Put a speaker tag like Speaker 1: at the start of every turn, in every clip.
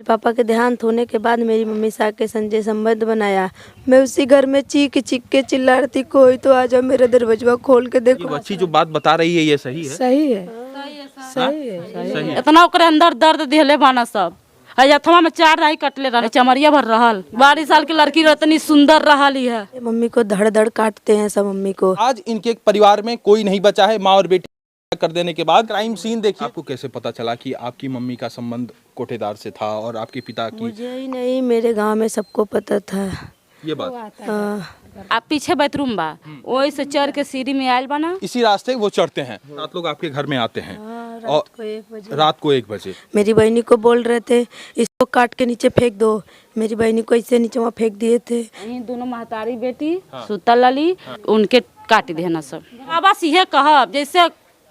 Speaker 1: पापा के देहांत होने के बाद मेरी मम्मी से आके संजय संबंध बनाया। मैं उसी घर में चीख चीख के चिल्ला रही थी, कोई तो आ जाओ मेरा दरवाजा खोल के
Speaker 2: ये
Speaker 1: देखो।
Speaker 2: बच्ची जो बात बता रही है ये सही है?
Speaker 3: सही है,
Speaker 2: सही है।
Speaker 4: इतना ओकरे अंदर दर्द दिहले बाना सब। अथवा में 4 राही कटले रहे, चमरिया भर रहल। 12 साल की लड़की इतनी सुंदर रहली है।
Speaker 1: मम्मी को धड़ धड़ काटते हैं सब मम्मी को।
Speaker 2: आज इनके परिवार में कोई नहीं बचा है। माँ और बेटी कर देने के बाद क्राइम सीन देखिए। आपको कैसे पता चला कि आपकी मम्मी का संबंध कोटेदार से था और आपके पिता की?
Speaker 1: मुझे ही नहीं, मेरे गांव में सबको पता था
Speaker 2: ये बात।
Speaker 4: आप पीछे बाथरूम बा, वही से चढ़ के सीढ़ी में आयल बना।
Speaker 2: इसी रास्ते वो चढ़ते हैं। 7 लोग आपके घर में आते हैं और रात को 1 बजे
Speaker 1: मेरी बहनी को बोल रहे थे इसको काट के नीचे फेंक दो। मेरी बहनी को इससे नीचे वहाँ फेंक दिए थे।
Speaker 4: यही दोनों महतारी बेटी सुतल लली, उनके काट देना सब। बस यह कहब जैसे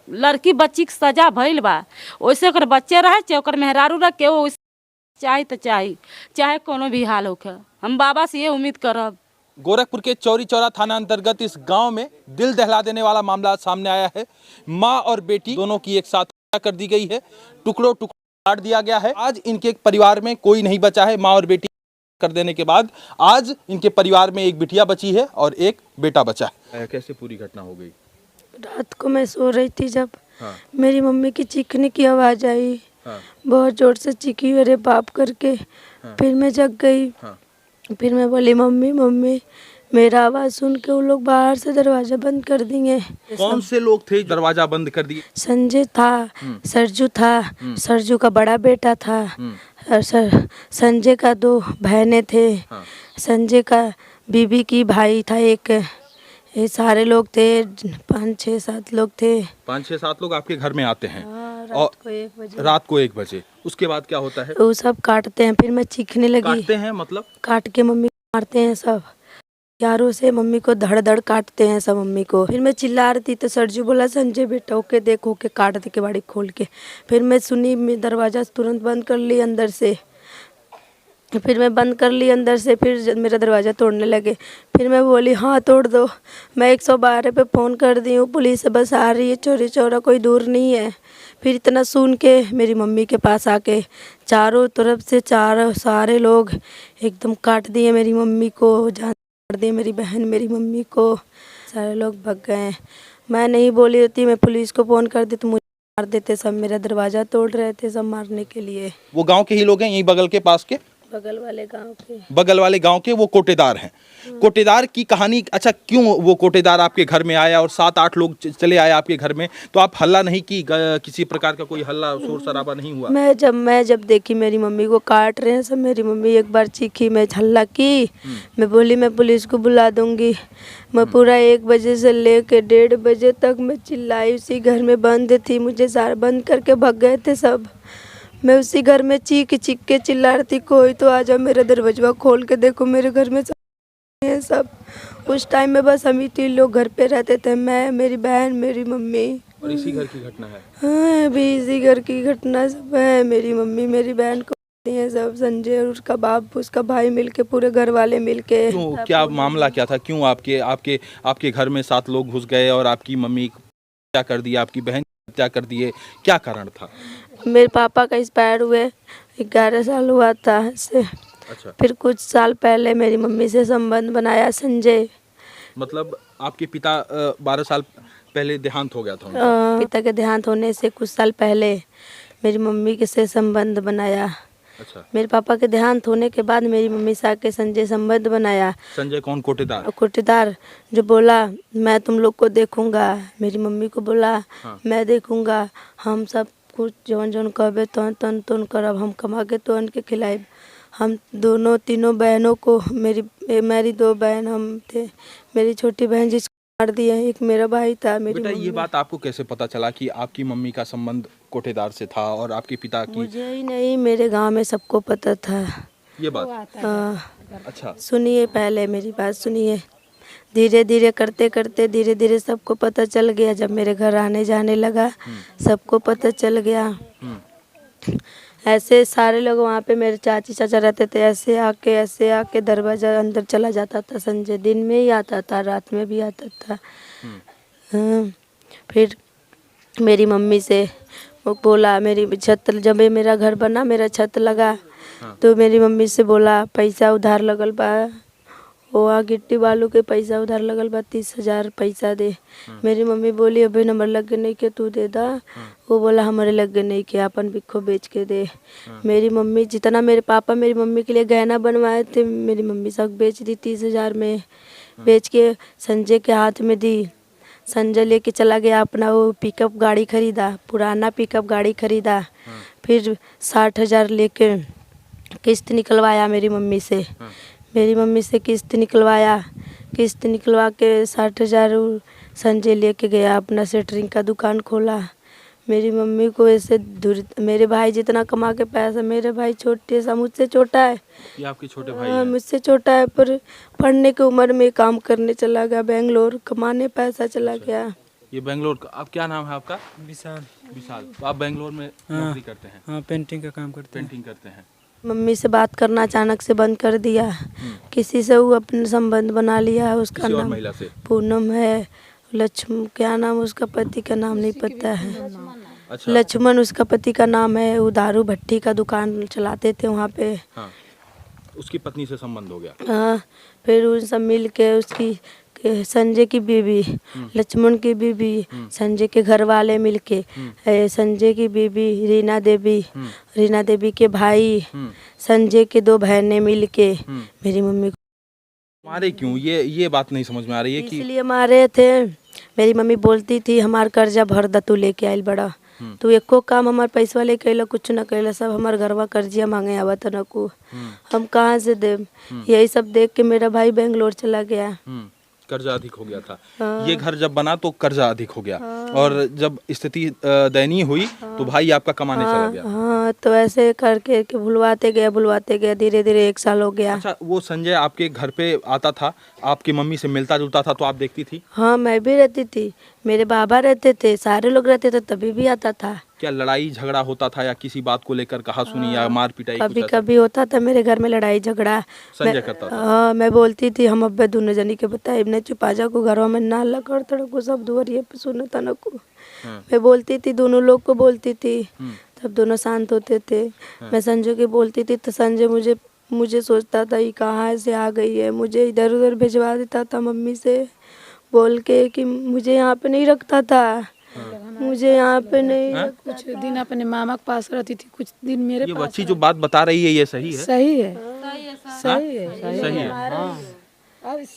Speaker 4: लड़की बच्ची के सजा भइल बा वैसे ओकर बच्चे रहे चाहे ओकर मेहरारू रखे, वो चाहे तो चाहे कोनो भी हाल होखे। हम बाबा से ये उम्मीद करब।
Speaker 2: गोरखपुर के चौरी चौरा थाना अंतर्गत इस गांव में दिल दहला देने वाला मामला सामने आया है। मां और बेटी दोनों की एक साथ हत्या कर दी गई है, टुकड़ों टुकड़ों काट दिया गया है। आज इनके परिवार में कोई नहीं बचा है। मां और बेटी कर देने के बाद आज इनके परिवार में एक बिटिया बची है और एक बेटा बचा है। कैसे पूरी घटना हो गई?
Speaker 1: रात को मैं सो रही थी जब मेरी मम्मी की चीखने की आवाज़ आई। बहुत जोर से चीखी अरे बाप करके। फिर मैं जग गई। फिर मैं बोली मम्मी मम्मी। मेरा आवाज़ सुन के वो लोग बाहर से दरवाज़ा बंद कर दिए।
Speaker 2: कौन से लोग थे दरवाजा बंद कर दिए?
Speaker 1: संजय था, सरजू था, सरजू का बड़ा बेटा था और संजय का 2 बहनें थे। संजय का बीबी की भाई था एक। ये सारे लोग थे, 5 6 7 लोग थे।
Speaker 2: 5 6 7 लोग आपके घर में आते हैं
Speaker 1: और
Speaker 2: रात को 1 बजे। उसके बाद क्या होता है?
Speaker 1: वो सब काटते हैं। फिर मैं चीखने लगी।
Speaker 2: काटते हैं मतलब?
Speaker 1: काट के मम्मी को मारते हैं सब यारों से। मम्मी को धड़ धड़ काटते हैं सब मम्मी को। फिर मैं चिल्ला रही थी तो सरजू बोला संजय बेटा ओके देखो के काट दे के बाड़ी खोल के। फिर मैं सुनी, मैं दरवाज़ा तुरंत बंद कर ली अंदर से। फिर मैं बंद कर ली अंदर से। फिर मेरा दरवाज़ा तोड़ने लगे। फिर मैं बोली हाँ तोड़ दो। मैं 112 पे फ़ोन कर दी हूँ, पुलिस बस आ रही है, चौरी चौरा कोई दूर नहीं है। फिर इतना सुन के मेरी मम्मी के पास आके चारों तरफ से सारे लोग एकदम काट दिए मेरी मम्मी को, जान मार दिए मेरी बहन मेरी मम्मी को। सारे लोग भग गए। मैं नहीं बोली होती, मैं पुलिस को फ़ोन कर दी तो मुझे मार देते सब। मेरा दरवाज़ा तोड़ रहे थे सब मारने के लिए।
Speaker 2: वो गांव के ही लोग हैं, यहीं बगल के पास के?
Speaker 1: बगल वाले गांव के
Speaker 2: वो कोटेदार हैं। कोटेदार की कहानी। अच्छा, क्यों वो कोटेदार आपके घर में आया और 7 8 लोग चले आए आपके घर में? तो आप हल्ला नहीं की? किसी प्रकार का कोई हल्ला शोर शराबा नहीं हुआ?
Speaker 1: मैं जब देखी मेरी मम्मी को काट रहे हैं सब, मेरी मम्मी एक बार चीखी, मैं हल्ला की। मैं बोली मैं पुलिस को बुला दूंगी। मैं पूरा 1 बजे से लेके 1:30 बजे तक मैं चिल्लाई। उसी घर में बंद थी, मुझे सारा बंद करके भग गए थे सब। मैं उसी घर में चीख चीख के चिल्ला रही थी, कोई तो आ जाओ मेरा दरवाजा खोल के देखो मेरे घर में हैं सब। उस टाइम में बस हम ही 3 लोग घर पे रहते थे, मैं मेरी बहन मेरी मम्मी।
Speaker 2: और इसी घर की घटना है?
Speaker 1: हाँ अभी इसी घर की घटना सब है। मेरी मम्मी मेरी बहन को हैं सब। संजय और उसका बाप उसका भाई मिलके, पूरे घर वाले मिलके।
Speaker 2: क्या मामला क्या था? क्यों आपके घर में 7 लोग घुस गए और आपकी मम्मी हत्या कर दी, आपकी बहन हत्या कर दिए? क्या कारण था?
Speaker 1: मेरे पापा का एक्सपायर हुए 11 साल हुआ था इससे।
Speaker 2: अच्छा।
Speaker 1: फिर कुछ साल पहले मेरी मम्मी से संबंध बनाया संजय।
Speaker 2: मतलब आपके पिता 12 साल पहले देहांत हो गया था उनका?
Speaker 1: पिता के देहांत होने से कुछ साल पहले मेरी मम्मी के से संबंध बनाया।
Speaker 2: अच्छा।
Speaker 1: मेरे पापा के देहांत होने के बाद मेरी मम्मी से आके संजय संबंध बनाया।
Speaker 2: संजय कौन? कोटेदार?
Speaker 1: कोटेदार जो बोला मैं तुम लोग को देखूंगा। मेरी मम्मी को बोला मैं देखूंगा। हम सब कुछ जौन जौन कहबे तौन करब। हम कमा के तोन के खिलाए। हम दोनों तीनों बहनों को, मेरी 2 बहन हम थे। मेरी छोटी बहन जिसको मार दिया, एक मेरा भाई था। मेरी
Speaker 2: बेटा ये बात आपको कैसे पता चला कि आपकी मम्मी का संबंध कोटेदार से था और आपके पिता की?
Speaker 1: मुझे ही नहीं, मेरे गांव में सबको पता था
Speaker 2: ये बात। अच्छा
Speaker 1: सुनिए, पहले मेरी बात सुनिए। धीरे धीरे करते करते धीरे धीरे सबको पता चल गया। जब मेरे घर आने जाने लगा सबको पता चल गया। ऐसे सारे लोग वहाँ पे, मेरे चाची चाचा रहते थे, ऐसे आके दरवाज़ा अंदर चला जाता था। संजय दिन में ही आता था, रात में भी आता था। फिर मेरी मम्मी से वो बोला, मेरी छत जब मेरा घर बना, मेरा छत लगा तो मेरी मम्मी से बोला पैसा उधार लगल बा, वो गिट्टी बालू के पैसा उधार लगल बा, 30,000 पैसा दे। मेरी मम्मी बोली अभी नंबर लग नहीं के तू दे दा। वो बोला हमारे लग नहीं के, अपन बिक्खो बेच के दे। मेरी मम्मी जितना मेरे पापा मेरी मम्मी के लिए गहना बनवाए थे, मेरी मम्मी सब बेच दी 30,000 में। बेच के संजय के हाथ में दी। संजय लेके चला गया अपना वो पिकअप गाड़ी खरीदा, पुराना पिकअप गाड़ी खरीदा। फिर 60,000 लेके किस्त निकलवाया मेरी मम्मी से। मेरी मम्मी से किस्त निकलवाया, किस्त निकलवा के 60,000 संजय लेके गया, अपना सेटरिंग का दुकान खोला। मेरी मम्मी को ऐसे मेरे भाई जितना कमा के पैसा, मेरे भाई छोटे सा मुझसे छोटा है।
Speaker 2: ये आपके छोटे भाई
Speaker 1: हाँ
Speaker 2: हैं?
Speaker 1: मुझसे छोटा है, पर पढ़ने की उम्र में काम करने चला गया बेंगलोर, कमाने पैसा चला गया।
Speaker 2: ये बेंगलोर का, आप क्या नाम है आपका?
Speaker 3: विशाल।
Speaker 2: विशाल। तो आप बेंगलोर में नौकरी करते हैं?
Speaker 3: हाँ, पेंटिंग का काम करते हैं।
Speaker 2: पेंटिंग करते हैं।
Speaker 1: मम्मी से बात करना अचानक से बंद कर दिया। किसी से वो अपने संबंध बना लिया है, उसका
Speaker 2: किसी और
Speaker 1: नाम
Speaker 2: महिला से?
Speaker 1: पूनम है। लक्ष्मण क्या नाम, उसका पति का नाम नहीं पता है।
Speaker 2: अच्छा।
Speaker 1: लक्ष्मण उसका पति का नाम है। वो दारू भट्टी का दुकान चलाते थे वहाँ पे।
Speaker 2: हाँ, उसकी पत्नी से संबंध हो गया।
Speaker 1: हाँ, फिर उन सब मिल के उसकी संजय की बीवी, लक्ष्मण की बीवी, संजय के घर वाले मिलके, संजय की बीवी रीना देवी के भाई, संजय के 2 बहनें मिलके मेरी मम्मी को
Speaker 2: मारे क्यों? ये बात नहीं समझ में आ रही है कि
Speaker 1: इसलिए मारे थे। मेरी मम्मी बोलती थी हमार कर्जा भर द, तू लेके आइल बड़ा, तू एको काम हमार पैसा लेके अइला कुछ न कैला, सब हमार घरवा कर्जिया मांगे आवत न को, हम कहाँ से दे। यही सब देख के मेरा भाई बेंगलोर चला गया।
Speaker 2: कर्जा अधिक हो गया था। ये घर जब बना तो कर्जा अधिक हो गया, और जब स्थिति दयनीय हुई तो भाई आपका कमाने चला गया।
Speaker 1: हाँ, तो ऐसे करके के भुलवाते गया, धीरे धीरे 1 साल हो गया।
Speaker 2: अच्छा, वो संजय आपके घर पे आता था, आपकी मम्मी से मिलता जुलता था, तो आप देखती थी?
Speaker 1: हाँ, मैं भी रहती थी, मेरे बाबा रहते थे, सारे लोग रहते थे, तभी भी आता था।
Speaker 2: क्या लड़ाई झगड़ा होता था, या किसी बात को लेकर कहा सुनी या मार पिटाई कुछ
Speaker 1: कभी
Speaker 2: ऐसा?
Speaker 1: कभी होता था मेरे घर में लड़ाई झगड़ा।
Speaker 2: संजय करता था?
Speaker 1: हाँ, मैं बोलती थी हम अब्बे दोनों जनी के बताए ने चुपा जा को घरों में ना लकड़ तड़को सब दुआरिये पे सुनता न को। मैं बोलती थी, दोनों लोग को बोलती थी, तब दोनों शांत होते थे। मैं संजय की बोलती थी तो संजय मुझे सोचता था ये कहाँ से आ गई है, मुझे इधर उधर भिजवा देता था मम्मी से बोल के कि मुझे यहाँ पे नहीं रखता था, मुझे यहाँ पे नहीं।
Speaker 5: कुछ दिन अपने मामा के पास रहती थी, कुछ दिन मेरे
Speaker 2: ये
Speaker 5: पास।
Speaker 2: बच्ची जो बात बता रही है ये सही है?
Speaker 5: सही है,
Speaker 2: सही है।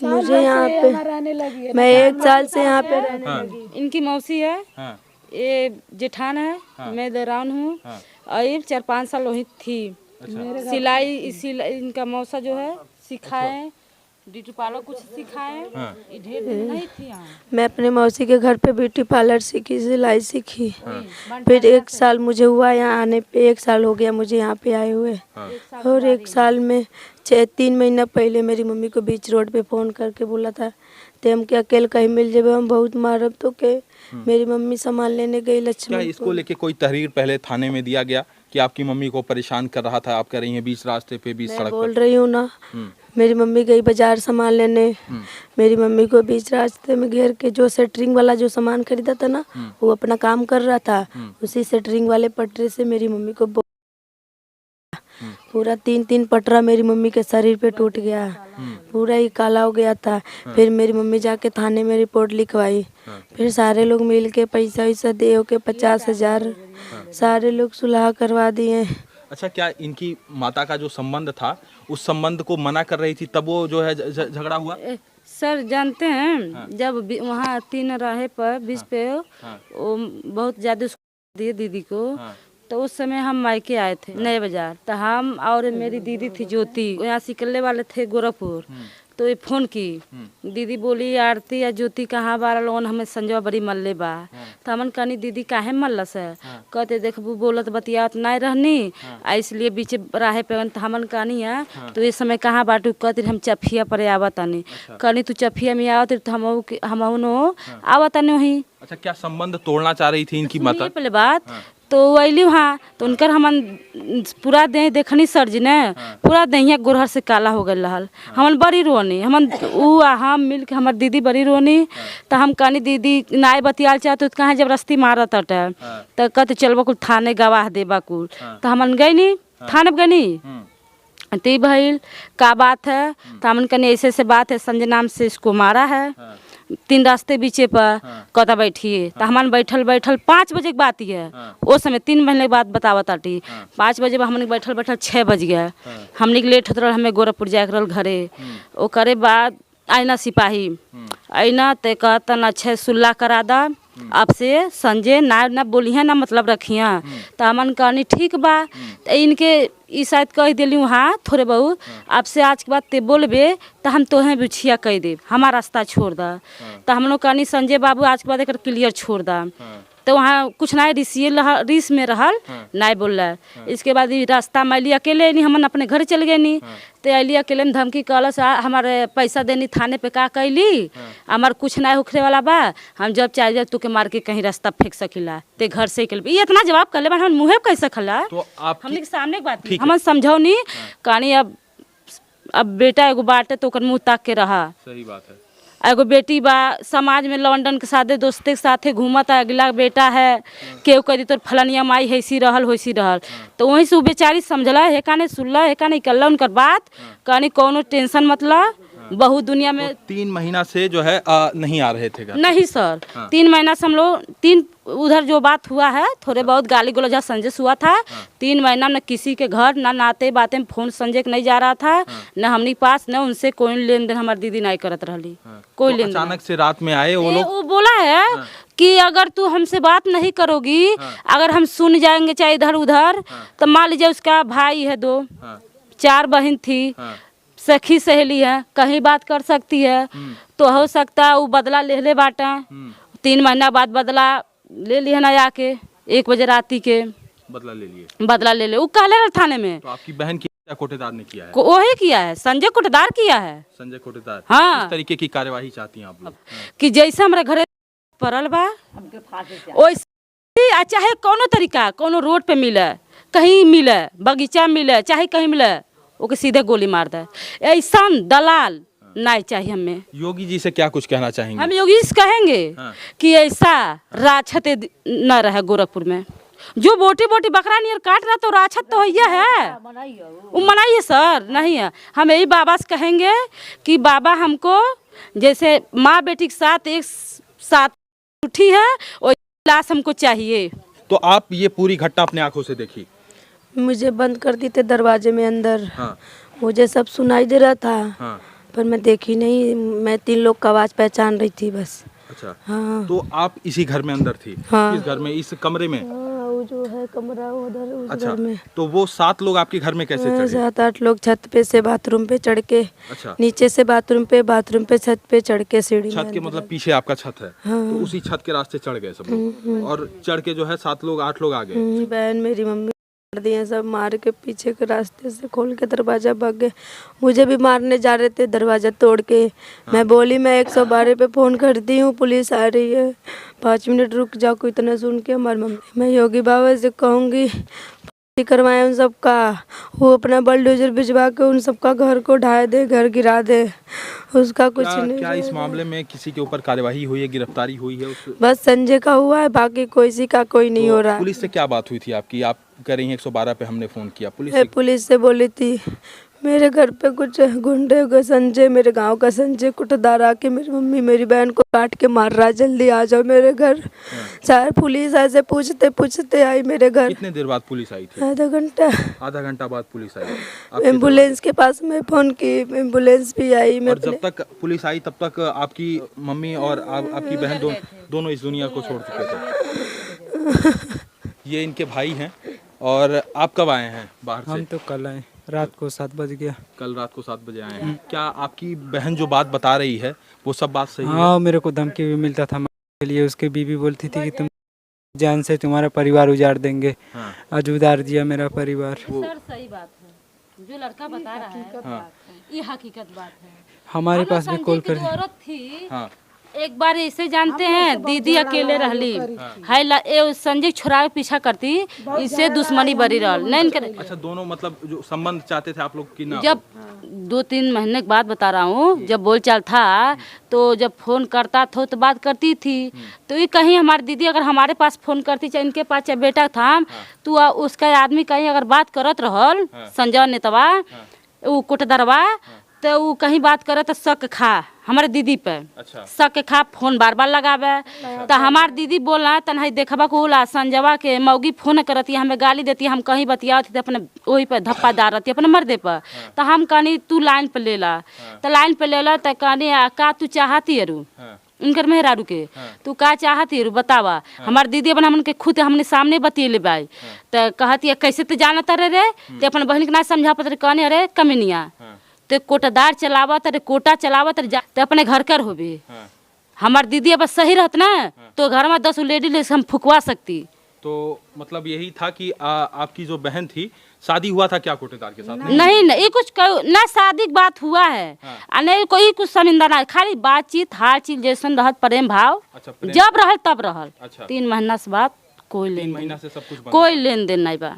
Speaker 1: मुझे यहाँ पे
Speaker 5: रहने लगी है।
Speaker 1: मैं 1 साल से यहाँ पे रहने लगी।
Speaker 4: इनकी मौसी है,
Speaker 2: हाँ,
Speaker 4: ये जेठान है, मैं दरान हूँ। और ये 4-5 साल वही थी। सिलाई इनका मौसा जो है सिखाए, ब्यूटी पार्लर कुछ सिखाए। ये ढेर दिन नहीं थी यहाँ।
Speaker 1: मैं अपने मौसी के घर पे ब्यूटी पार्लर सीखी, सिलाई सीखी। फिर 1 साल मुझे हुआ यहाँ आने पे, 1 साल हो गया मुझे यहाँ पे आए हुए। और 1 साल में 3 महीना पहले मेरी मम्मी को बीच रोड पे फ़ोन करके बोला था ते हम के अकेले कहीं मिल जाए, हम बहुत मारब तो के। मेरी मम्मी सामान लेने गई
Speaker 2: क्या
Speaker 1: लक्ष्मण
Speaker 2: इसको लेके कोई तहरीर पहले थाने में दिया गया कि आपकी मम्मी को परेशान कर रहा था? आप कह रही हैं बीच रास्ते पे, बीच
Speaker 1: मैं
Speaker 2: सड़क
Speaker 1: बोल
Speaker 2: पर।
Speaker 1: रही हूँ ना, मेरी मम्मी गई बाजार सामान लेने। मेरी मम्मी को बीच रास्ते में घेर के, जो सेटरिंग वाला जो सामान खरीदा था ना, वो अपना काम कर रहा था, उसी सेटरिंग वाले पटरे से मेरी मम्मी को पूरा 3-3 पटरा मेरी मम्मी के शरीर पे टूट गया, पूरा ही काला हो गया था। फिर मेरी मम्मी जाके थाने में रिपोर्ट लिखवाई। फिर सारे लोग मिल के पैसा वैसा दे के 50,000 सारे लोग सुलह करवा दिए।
Speaker 2: अच्छा, क्या इनकी माता का जो संबंध था उस संबंध को मना कर रही थी, तब वो जो है झगड़ा हुआ?
Speaker 4: सर जानते हैं, जब वहाँ 3 राहे पर बीच पे वो बहुत ज्यादा दिए दीदी को, तो उस समय हम मायके आए थे नए बाजार। तो हम और मेरी दीदी थी ज्योति, यहाँ सिकलने वाले थे गोरखपुर। तो ये फोन की, दीदी बोली आरती या ज्योति कहाँ बारा लोगन हमें संजवा बड़ी मल्ले बा। तो हमन कहनी दीदी काहे मल्लस है? कहते देखबू बोलत बतियात नहीं रहनी, इसलिए बीचे राहे पे। तो हमन कहनी है तो इस समय कहाँ बाटू? कहते हम चफिया पर आवत आनी। कहनी तू चफिया में आवत तो हम आवत आनी वही।
Speaker 2: अच्छा, क्या संबंध तोड़ना चाह रही थी इनकी माता?
Speaker 4: पहले बात तो वैली वहाँ तो उनकर हमन पूरा देह देखनी सर जी ने, पूरा देहिया गोरहर से काला हो गए रहल। हमन बड़ी रोनी, हमन हम मिल के हमार दीदी बड़ी रोनी। तो हम कहनी दीदी नाय बतियाल चाहते तो कहाँ जबरदस्ती मारत अटे। तो कहते चलबो कुल थाने गवाह देबा कुल। तो हमन गई नी थाने गई नी, ती भइल का बात है तो हमन कने ऐसे बात है, संजय नाम से इसको मारा है। 3 रास्ते बीचे पर कता बैठिए तो हमन बैठल 5 बजे की बात ही है। वो समय 3 महीने के बाद बतावत आटी 5 बजे हमन बैठल 6 बज गया। हमने के लेट होत रहा, हमें गोरखपुर जाए रहल घरे। वो करे बाद आईना सिपाही आईना ते कहता ना 6 सुल्ला करा दा, अब से संजय ना बोलिए ना मतलब रखिया। तो हमन कहनी ठीक बा। तो इनके ई शायद कह दिली हाँ थोड़े बहुत, अब से आज के बाद ते बोलबे तो हम तोहें बिछिया कह देब, हमारा रास्ता छोड़ दा। तो हम लोग कहनी संजय बाबू आज के बाद एक क्लियर छोड़ दा। तो वहाँ कुछ ना रिस में रहल नहीं बोल रहा। इसके बाद रास्ता में अली अकेले नहीं, हमन अपने घर चल गए नहीं। तो अली अकेले में धमकी कहलस हमारे पैसा देनी थाने पे का कैली, हमार कुछ ना होखे वाला बा, हम जब चाहे जब तुके मार के कहीं रास्ता फेंक सकिला, ते घर से ये इतना जवाब कर ले हम मुँह कह सकला।
Speaker 2: तो
Speaker 4: हमने के सामने एक बात हम समझौ नहीं कहानी। अब बेटा एगो बाटे तो मुँह ताक के रहा।
Speaker 2: सही बात है।
Speaker 4: एगो बेटी बा समाज में लॉन्डन के साथे दोस्ते के साथे घूमत है, अगला बेटा है केहू कह दी तो फलनिया माई हैसी रहल। तो वहीं से वो बेचारी समझला है काने सुनला है काने कल उनकर बात कहनी कोनो टेंशन मतलब बहुत दुनिया में।
Speaker 2: तो 3 महीना से जो है नहीं आ रहे थे घर?
Speaker 4: नहीं सर, 3 महीना से हम लोग 3 उधर जो बात हुआ है थोड़े बहुत गाली गलौज संजय से हुआ था। 3 महीना न किसी के घर ना नाते बातें में फोन संजय के नहीं जा रहा था, न हमने पास न उनसे कोई लेन देन हमारी दीदी नहीं करत रही। कोई लेन देन
Speaker 2: अचानक से रात में आए वो लोग?
Speaker 4: वो बोला है कि अगर तू हमसे बात नहीं करोगी, अगर हम सुन जाएंगे चाहे इधर उधर, तो मान लीजिए उसका भाई है 2, 4 बहन थी, सखी सहेली है, कहीं बात कर सकती है। तो हो सकता है वो बदला ले बाटा। 3 महीना बाद बदला ले लिया ना, आके 1 बजे राती के बदला ले वो कहले रहा थाने में।
Speaker 2: तो आपकी बहन की कोटेदार ने किया है?
Speaker 4: वही किया है, संजय कोटेदार किया है।
Speaker 2: संजय कोटेदार?
Speaker 4: हाँ।
Speaker 2: किस तरीके की कार्यवाही चाहती हैं आप लोग?
Speaker 4: कि जैसे हमारे घरे पड़ल बा वैसे, चाहे कोनो तरीका कोनो रोड पे मिले, कहीं मिले, बगीचा मिले, चाहे कहीं मिले, ओके सीधे गोली मार दे। ऐसा दलाल नहीं चाहिए हमें।
Speaker 2: योगी जी से क्या कुछ कहना चाहेंगे?
Speaker 4: हम योगी जी से कहेंगे कि ऐसा राक्षत न रहे गोरखपुर में। जो बोटी बकरा नियर काट रहा तो राक्षत तो है वो मनाइए सर, नहीं है। हम यही बाबा से कहेंगे कि बाबा हमको जैसे माँ बेटी के साथ एक साथ उठी है और लाश हमको चाहिए।
Speaker 2: तो आप ये पूरी घटना अपने आंखों से देखी?
Speaker 1: मुझे बंद कर दी थे दरवाजे में अंदर। मुझे सब सुनाई दे रहा था पर मैं देखी नहीं। मैं 3 लोग का आवाज़ पहचान रही थी बस।
Speaker 2: अच्छा।
Speaker 1: हाँ।
Speaker 2: तो आप इसी घर में अंदर थी?
Speaker 1: हाँ।
Speaker 2: इस घर में, इस कमरे में?
Speaker 1: वो जो है कमरा उधर उस
Speaker 2: अच्छा।
Speaker 1: घर में।
Speaker 2: तो वो 7 लोग आपके घर में कैसे चढ़े?
Speaker 1: 7-8 लोग छत पे से बाथरूम पे चढ़ के।
Speaker 2: अच्छा।
Speaker 1: नीचे से बाथरूम पे छत पे चढ़ के सीढ़ी
Speaker 2: छत के मतलब पीछे आपका छत है? तो उसी छत के रास्ते चढ़ गए सब लोग और चढ़ के जो है 7 लोग 8 लोग आ गए।
Speaker 1: बहन मेरी मम्मी मार दिए सब, मार के पीछे के रास्ते से खोल के दरवाजा भाग गए। मुझे भी मारने जा रहे थे दरवाजा तोड़ के। मैं बोली मैं 112 पे फ़ोन करती हूँ, पुलिस आ रही है, 5 मिनट रुक जाओ। को इतना सुन के हमारी मम्मी, मैं योगी बाबा से कहूँगी करवाए उन सबका, वो अपना बलडोजर भिजवा के उन सबका घर को ढा दे, घर गिरा दे। उसका कुछ नहीं।
Speaker 2: क्या इस मामले में किसी के ऊपर कार्यवाही हुई है, गिरफ्तारी हुई है?
Speaker 1: बस संजय का हुआ है, बाकी किसी का कोई नहीं हो रहा है।
Speaker 2: पुलिस से क्या बात हुई थी आपकी? आप कह रही हैं 112 पे हमने फ़ोन किया,
Speaker 1: पुलिस से बोली थी मेरे घर पे कुछ गुंडे का संजय, मेरे गांव का संजय कुटदार आके मेरी मम्मी मेरी बहन को काट के मार रहा है, जल्दी आ जाओ मेरे घर। सारे पुलिस ऐसे पूछते पूछते आई मेरे घर।
Speaker 2: कितने देर बाद पुलिस आई थी?
Speaker 1: आधा घंटा।
Speaker 2: आधा घंटा बाद पुलिस आई?
Speaker 1: एम्बुलेंस के पास में फ़ोन की, एम्बुलेंस भी आई।
Speaker 2: और जब तक पुलिस आई तब तक आपकी मम्मी और आपकी बहन दोनों इस दुनिया को छोड़ चुके थे। ये इनके भाई हैं। और आप कब आए हैं बाहर से?
Speaker 3: हम तो कल आए, रात को 7 बज गया।
Speaker 2: कल रात को 7 बजे आए हैं। क्या आपकी बहन जो बात बता रही है वो सब बात सही है?
Speaker 3: हाँ, मेरे को धमकी भी मिलता था के लिए। उसके बीवी बोलती थी कि तुम जान से तुम्हारा परिवार उजाड़ देंगे। आज उजाड़ दिया मेरा परिवार।
Speaker 4: सर सही बात है, जो लड़का बता रहा है ये हकीकत बात है।
Speaker 3: हमारे पास भी कॉल कर
Speaker 4: औरत थी। एक बार ऐसे जानते हैं दीदी अकेले रहली है, संजय छोरा पीछा करती, इससे दुश्मनी बड़ी रहल नहीं करे।
Speaker 2: अच्छा, दोनों मतलब जो संबंध चाहते थे आप लोग की ना?
Speaker 4: जब 2-3 महीने के बाद बता रहा हूँ, जब बोलचाल था तो जब फोन करता था तो बात करती थी। तो ये कहीं हमारी दीदी अगर हमारे पास फोन करती, चाहे इनके पास चाहे बेटा था, तो उसका आदमी कहीं अगर बात करत रहल संजय नेतवा वो कोटदरवा तो वो कहीं बात करे तो शक खा हमारे दीदी पे।
Speaker 2: अच्छा।
Speaker 4: शक खा फोन बार बार लगावे तो हमार दीदी बोला तनहा देखबा को होला संजवा के मौगी फोन करती हमें गाली देती हम कहीं बतियाती अपने वही पे धप्पा डाल रहती अपने मर्दे पर। तो हम कहनी तू लाइन पे ले ला तो लाइन पे ले ला तो कहनी का तू चाहती है उनकर मेहरारू के तू का चाहती है बतावा। हमार दीदी अपन हमने खुद हमने सामने बतियले बाई तो कहती है कैसे तो जानत रे ते अपन बहन के ना समझा पत्र कहने अरे कमीनिया ते कोटादार चलावत अरे कोटा चलावत ते अपने घर कर होबे। हमार दीदी अब सही रहत ना तो घर में 10 लेडी ले हम फुकवा सकती।
Speaker 2: तो मतलब यही था कि आपकी जो बहन थी शादी हुआ था क्या कोटेदार के साथ?
Speaker 4: नहीं ये कुछ ना शादी की बात हुआ है नहीं कोई कुछ शर्मिंदा ना खाली बातचीत हाल चीज जैसन रहत प्रेम भाव।
Speaker 2: अच्छा,
Speaker 4: जब रहल तब रहल।
Speaker 2: अच्छा।
Speaker 4: 3 महीना से बाद कोई
Speaker 2: 3 महीना से सब कुछ बंद।
Speaker 4: कोई लेन देन नहीं बा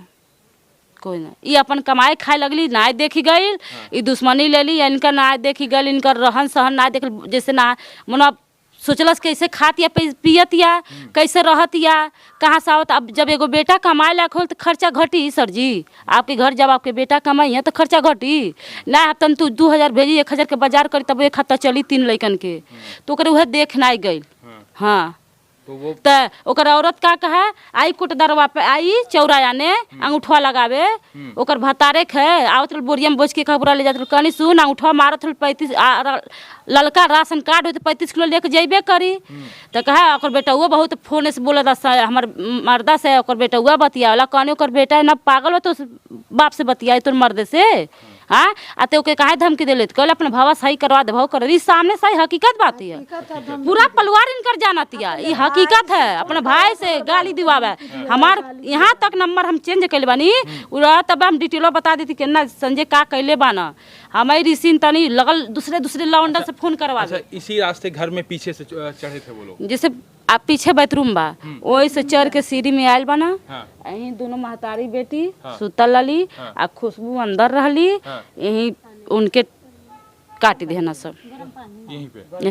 Speaker 4: कोई ना। ये अपन कमाई खाए लगली ना देखी गई ये दुश्मनी ले ली इनका ना देखी गई इनका रहन सहन ना देख जैसे ना मनो सोचलस कैसे खातिया पियतिया कैसे रहतिया कहाँ से आवत। अब जब एगो बेटा कमाए लायक हो तो खर्चा घटी सर जी आपके घर जब आपके बेटा कमाई है तो खर्चा घटी ना तन तू 2000 भेजी 1000 के बाजार करी तब एक खाता चली 3 लड़कन के तो ओकरे वह देख ना गई। हाँ
Speaker 2: तो वो
Speaker 4: ओकर औरत का कहा आई कोटदरवा पे आई चौराया ने अंगूठा लगावे ओकर भतारे खे आवत बोरिया में बोझ के कपड़ा ले जात कहनी सुन अंगूठा मारत 35 ललका राशन कार्ड हो तो 35 किलो लेके जेबे करी तो कहा ओकर बेटा वो बहुत फोन से बोला हमार मर्दा से ओकर बेटा हुआ बतियाला कहने ओकर बेटा ना पागल हो तो बाप से बतिया तोर मर्दे से। हाँ आते ओके काहे धमकी देले कल अपने भावा सही करवा दे भाव कर ई सामने सही हकीकत बात है पूरा परिवार इनकर जानतिया ई हकीकत है अपने भाई से गाली दिवावे। हमार यहाँ तक नंबर हम चेंज कैले बानी उरा तब हम डिटेलो बता देती कि ना संजय का कैले बाना हमारी रिसीन तनी लगल दूसरे लौंडा से फोन करवा।
Speaker 2: अच्छा इसी रास्ते घर में पीछे से चढ़े थे वो लोग जैसे
Speaker 4: आप पीछे बाथरूम बा वही से चढ़ के सीढ़ी में आयल बना यही दोनों महतारी बेटी सुतल रही आ खुशबू अंदर रहली यही उनके काट देना सब यहीं पे।